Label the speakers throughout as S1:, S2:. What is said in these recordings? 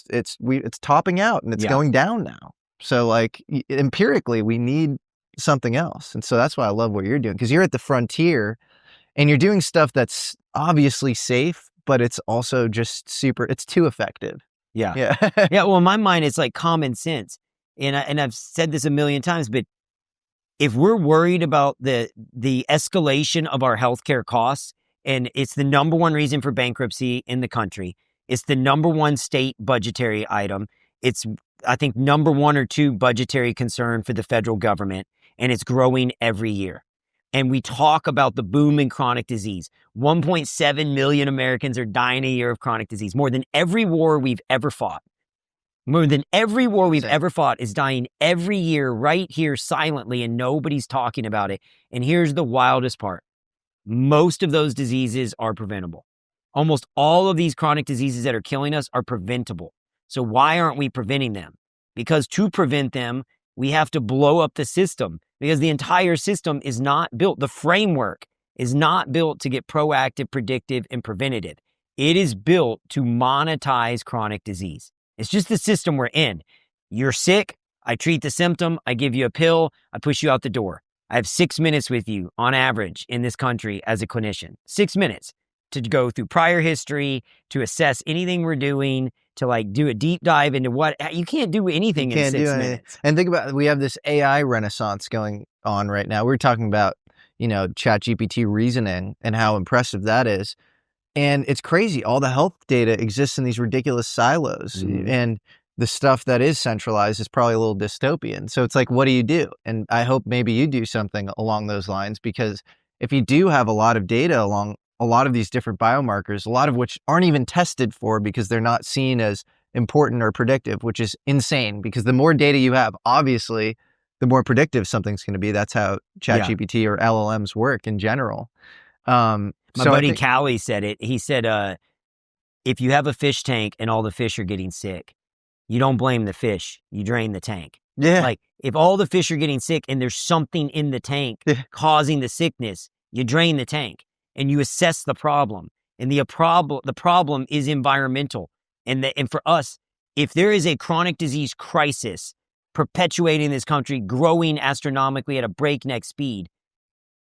S1: it's topping out and it's going down now. So like empirically, we need something else. And so that's why I love what you're doing, because you're at the frontier and you're doing stuff that's obviously safe, but it's also just it's too effective.
S2: Yeah.
S1: Yeah.
S2: Yeah. Well, in my mind, it's like common sense. And I've said this a million times, but if we're worried about the escalation of our healthcare costs, and it's the number one reason for bankruptcy in the country, it's the number one state budgetary item. It's, I think, number one or two budgetary concern for the federal government, and it's growing every year. And we talk about the boom in chronic disease. 1.7 million Americans are dying a year of chronic disease, more than every war we've ever fought. More than every war we've ever fought is dying every year right here silently, and nobody's talking about it. And here's the wildest part. Most of those diseases are preventable. Almost all of these chronic diseases that are killing us are preventable. So why aren't we preventing them? Because to prevent them, we have to blow up the system, because the entire system is not built. The framework is not built to get proactive, predictive, and preventative. It is built to monetize chronic disease. It's just the system we're in. You're sick, I treat the symptom, I give you a pill, I push you out the door. I have 6 minutes with you on average in this country as a clinician. 6 minutes to go through prior history, to assess anything we're doing, to like do a deep dive into what you can't do anything in 6 minutes.
S1: And think about, we have this AI renaissance going on right now. We're talking about, ChatGPT reasoning and how impressive that is. And it's crazy. All the health data exists in these ridiculous silos, and the stuff that is centralized is probably a little dystopian. So it's like, what do you do? And I hope maybe you do something along those lines, because if you do have a lot of data along a lot of these different biomarkers, a lot of which aren't even tested for because they're not seen as important or predictive, which is insane, because the more data you have, obviously, the more predictive something's going to be. That's how ChatGPT or LLMs work in general.
S2: My buddy Callie said it. He said, if you have a fish tank and all the fish are getting sick, you don't blame the fish, you drain the tank.
S1: Yeah.
S2: Like if all the fish are getting sick and there's something in the tank causing the sickness, you drain the tank and you assess the problem. And the problem is environmental. And for us, if there is a chronic disease crisis perpetuating in this country, growing astronomically at a breakneck speed,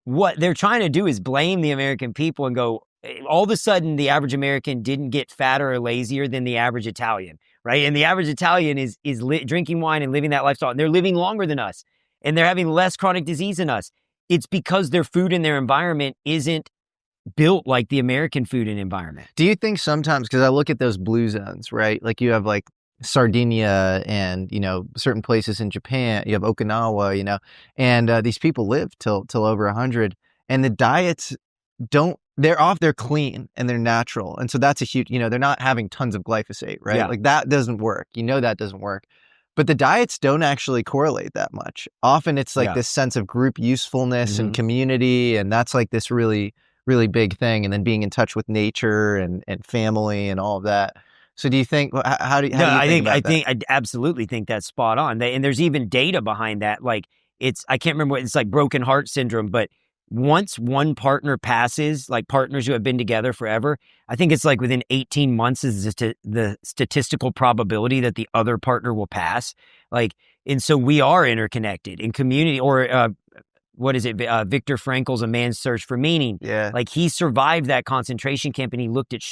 S2: what they're trying to do is blame the American people and go, all of a sudden, the average American didn't get fatter or lazier than the average Italian, right? And the average Italian is drinking wine and living that lifestyle. And they're living longer than us. And they're having less chronic disease than us. It's because their food and their environment isn't built like the American food and environment.
S1: Do you think sometimes, because I look at those blue zones, right? Like you have like Sardinia and, certain places in Japan, you have Okinawa, and these people live till over 100, and the diets they're clean and they're natural. And so that's a huge, they're not having tons of glyphosate, right?
S2: Yeah.
S1: Like that doesn't work. That doesn't work. But the diets don't actually correlate that much. Often it's like this sense of group usefulness and community. And that's like this really, really big thing. And then being in touch with nature and family and all of that. So do you think, how do you think about that?
S2: I absolutely think that's spot on. And there's even data behind that. Like I can't remember it's like broken heart syndrome, but once one partner passes, like partners who have been together forever, I think it's like within 18 months is the statistical probability that the other partner will pass. Like, and so we are interconnected in community, or what is it? Viktor Frankl's A Man's Search for Meaning.
S1: Yeah.
S2: Like he survived that concentration camp and he looked at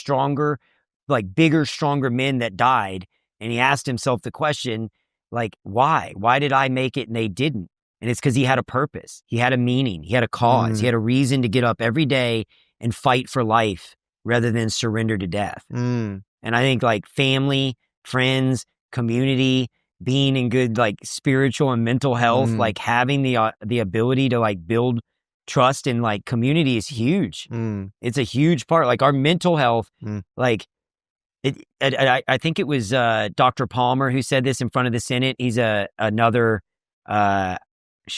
S2: bigger, stronger men that died. And he asked himself the question, like, why? Why did I make it and they didn't? And it's because he had a purpose. He had a meaning. He had a cause. He had a reason to get up every day and fight for life rather than surrender to death. And I think like family, friends, community, being in good like spiritual and mental health, like having the ability to like build trust in like community is huge. It's a huge part. Like our mental health, like I think it was Dr. Palmer who said this in front of the Senate. He's another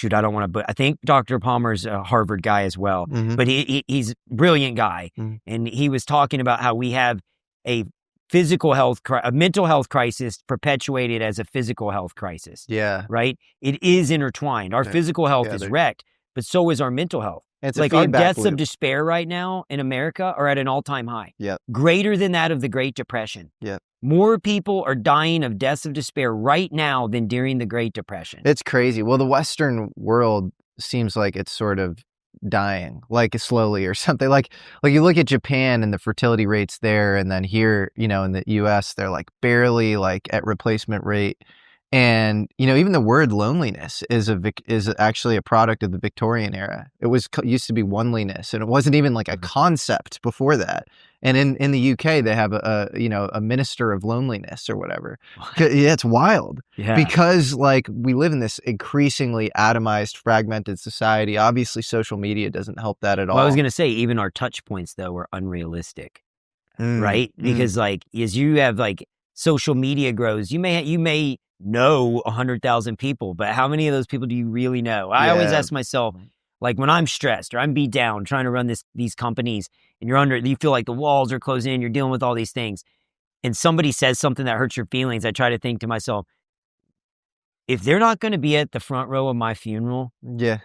S2: I don't want to, but I think Dr. Palmer's a Harvard guy as well, but he's a brilliant guy. And he was talking about how we have a mental health crisis perpetuated as a physical health crisis.
S1: Yeah.
S2: Right. It is intertwined. Our physical health is wrecked, but so is our mental health. It's like our deaths of despair right now in America are at an all-time high.
S1: Yep.
S2: Greater than that of the Great Depression.
S1: Yep.
S2: More people are dying of deaths of despair right now than during the Great Depression.
S1: It's crazy. Well, the Western world seems like it's sort of dying, like slowly or something. Like you look at Japan and the fertility rates there, and then here, you know, in the US, they're like barely like at replacement rate. And, you know, even the word loneliness is actually a product of the Victorian era. It used to be oneliness, and it wasn't even like a concept before that. And in the UK, they have you know, a minister of loneliness or whatever. Yeah, it's wild.
S2: Yeah.
S1: Because like we live in this increasingly atomized, fragmented society. Obviously, social media doesn't help that at all.
S2: Well, I was going to say, even our touch points, though, are unrealistic, right? Because like, as you have like social media grows, you may know 100,000 people, but how many of those people do you really know? I always ask myself, like when I'm stressed or I'm beat down trying to run these companies, and you feel like the walls are closing in, you're dealing with all these things, and somebody says something that hurts your feelings, I try to think to myself, if they're not going to be at the front row of my funeral,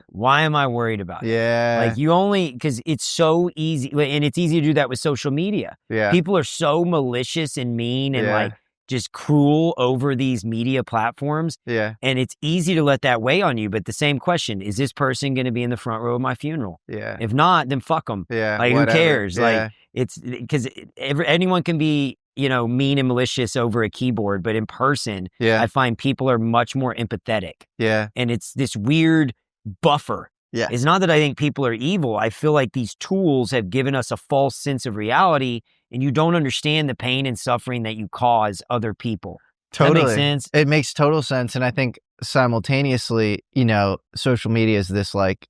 S2: why am I worried about it? Like because it's so easy, and it's easy to do that with social media. People are so malicious and mean and like just cruel over these media platforms. And it's easy to let that weigh on you. But the same question, is this person going to be in the front row of my funeral? If not, then fuck them. Like, who cares? Like, it's because anyone can be, you know, mean and malicious over a keyboard, but in person, I find people are much more empathetic. And it's this weird buffer. It's not that I think people are evil. I feel like these tools have given us a false sense of reality, and you don't understand the pain and suffering that you cause other people.
S1: Totally.
S2: That makes sense?
S1: It makes total sense. And I think simultaneously, you know, social media is this like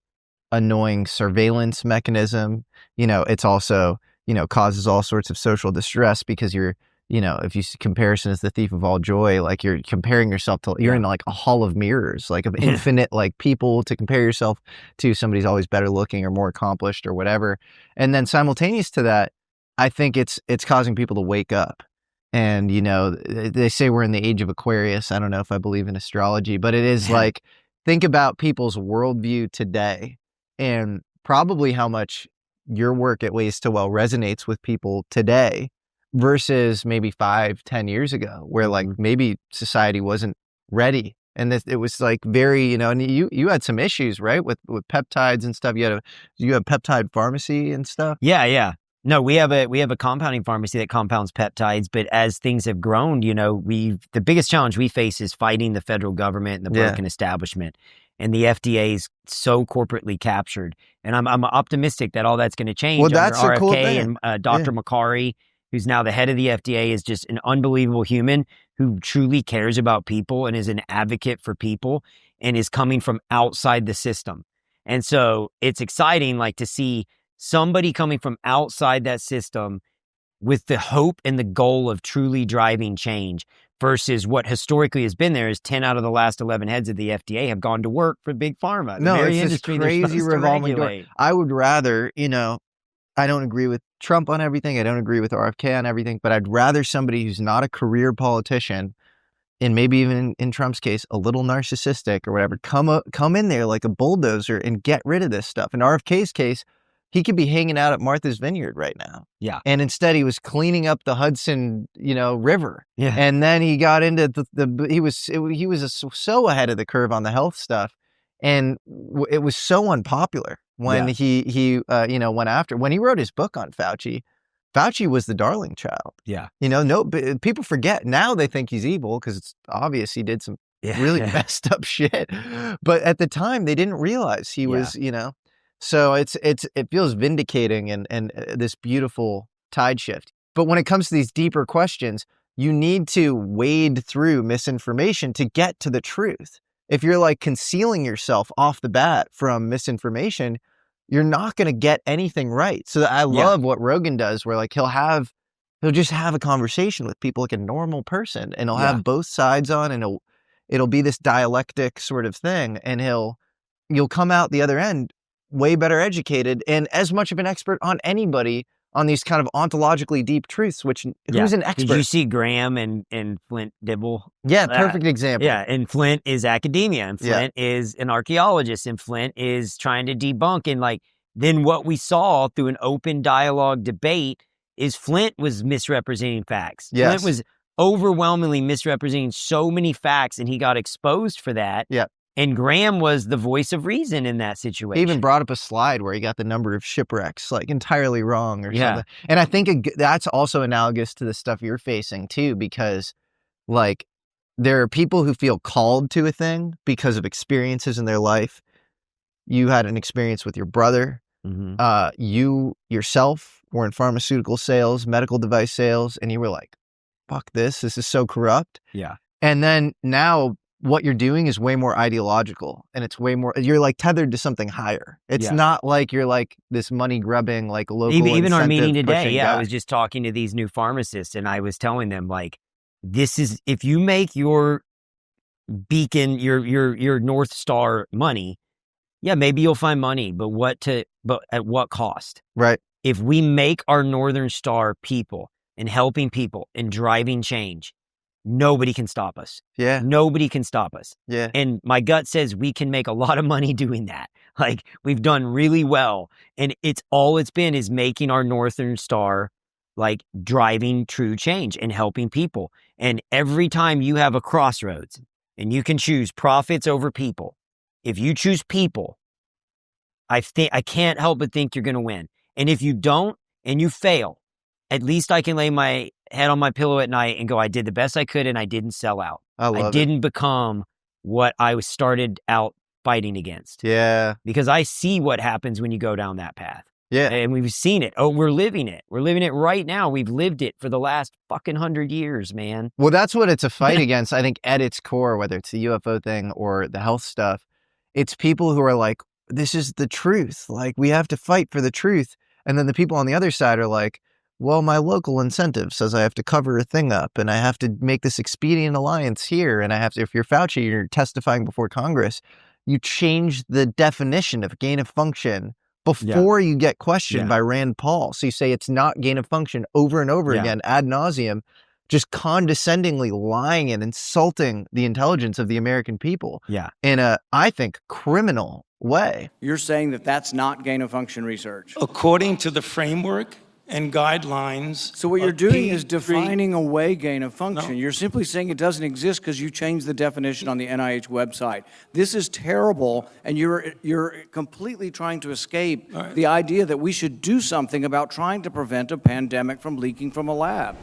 S1: annoying surveillance mechanism. You know, it's also, you know, causes all sorts of social distress because you're, you know, if you see comparison is the thief of all joy, like you're comparing yourself to, you're in like a hall of mirrors, like of infinite like people to compare yourself to. Somebody's always better looking or more accomplished or whatever. And then simultaneous to that, I think it's causing people to wake up. And, you know, they say we're in the age of Aquarius. I don't know if I believe in astrology, but it is like, think about people's worldview today and probably how much your work at Ways to Well resonates with people today versus maybe 5-10 years ago, where like maybe society wasn't ready. And it was like very, you know, and you had some issues, right? With peptides and stuff. You have peptide pharmacy and stuff.
S2: Yeah. No, we have a compounding pharmacy that compounds peptides, but as things have grown, you know, the biggest challenge we face is fighting the federal government and the broken establishment. And the FDA is so corporately captured. And I'm optimistic that all that's going to change.
S1: Well, that's
S2: under
S1: a
S2: RFK
S1: cool thing.
S2: And Dr. Makari, who's now the head of the FDA, is just an unbelievable human who truly cares about people and is an advocate for people and is coming from outside the system. And so it's exciting, like, to see somebody coming from outside that system with the hope and the goal of truly driving change versus what historically has been there is 10 out of the last 11 heads of the FDA have gone to work for Big Pharma.
S1: No, it's this crazy revolving door. I would rather, you know, I don't agree with Trump on everything. I don't agree with RFK on everything, but I'd rather somebody who's not a career politician and maybe even in Trump's case, a little narcissistic or whatever, come in there like a bulldozer and get rid of this stuff. In RFK's case, he could be hanging out at Martha's Vineyard right now. And instead he was cleaning up the Hudson, you know, River. And then he got into he was so ahead of the curve on the health stuff. And it was so unpopular when he you know, went after, when he wrote his book on Fauci was the darling child. You know, people forget. Now they think he's evil because it's obvious he did some really messed up shit. But at the time they didn't realize he was, you know. So it feels vindicating and this beautiful tide shift. But when it comes to these deeper questions, you need to wade through misinformation to get to the truth. If you're like concealing yourself off the bat from misinformation, you're not going to get anything right. So I love what Rogan does, where like he'll just have a conversation with people like a normal person, and he'll have both sides on, and it'll be this dialectic sort of thing, and you'll come out the other end way better educated and as much of an expert on anybody on these kind of ontologically deep truths, which who's an expert?
S2: Did you see Graham and Flint Dibble?
S1: Yeah, perfect example.
S2: Yeah, and Flint is academia, and Flint is an archaeologist, and Flint is trying to debunk. And like, then what we saw through an open dialogue debate is Flint was misrepresenting facts. Flint was overwhelmingly misrepresenting so many facts, and he got exposed for that.
S1: Yeah.
S2: And Graham was the voice of reason in that situation.
S1: He even brought up a slide where he got the number of shipwrecks like entirely wrong or
S2: Yeah.
S1: something. And I think that's also analogous to the stuff you're facing too, because like there are people who feel called to a thing because of experiences in their life. You had an experience with your brother. You yourself were in pharmaceutical sales, medical device sales, and you were like, fuck this is so corrupt.
S2: Yeah.
S1: And then now what you're doing is way more ideological, and it's way more, you're like tethered to something higher. It's not like you're like this money grubbing, like local
S2: even our meeting today.
S1: guy.
S2: I was just talking to these new pharmacists, and I was telling them, like, this is, if you make your beacon, your North Star money, yeah, maybe you'll find money, but at what cost?
S1: Right.
S2: If we make our Northern Star people and helping people and driving change, nobody can stop us.
S1: Yeah.
S2: Nobody can stop us.
S1: Yeah.
S2: And my gut says we can make a lot of money doing that. Like, we've done really well. And it's been is making our Northern Star, like, driving true change and helping people. And every time you have a crossroads and you can choose profits over people, if you choose people, I can't help but think you're going to win. And if you don't and you fail, at least I can lay my head on my pillow at night and go, I did the best I could and I didn't sell out. I didn't become what I started out fighting against.
S1: Yeah.
S2: Because I see what happens when you go down that path.
S1: Yeah.
S2: And we've seen it. Oh, we're living it. We're living it right now. We've lived it for the last fucking 100 years, man.
S1: Well, that's what it's a fight against. I think at its core, whether it's the UFO thing or the health stuff, it's people who are like, this is the truth. Like, we have to fight for the truth. And then the people on the other side are like, well, my local incentive says I have to cover a thing up and I have to make this expedient alliance here. And I have to, if you're Fauci, you're testifying before Congress, you change the definition of gain of function before you get questioned by Rand Paul. So you say it's not gain of function over and over again, ad nauseum, just condescendingly lying and insulting the intelligence of the American people in a, I think, criminal way.
S3: You're saying that that's not gain of function research?
S4: According to the framework and guidelines.
S3: So what you're doing is defining away gain of function. No. You're simply saying it doesn't exist because you changed the definition on the NIH website. This is terrible, and you're completely trying to escape the idea that we should do something about trying to prevent a pandemic from leaking from a lab.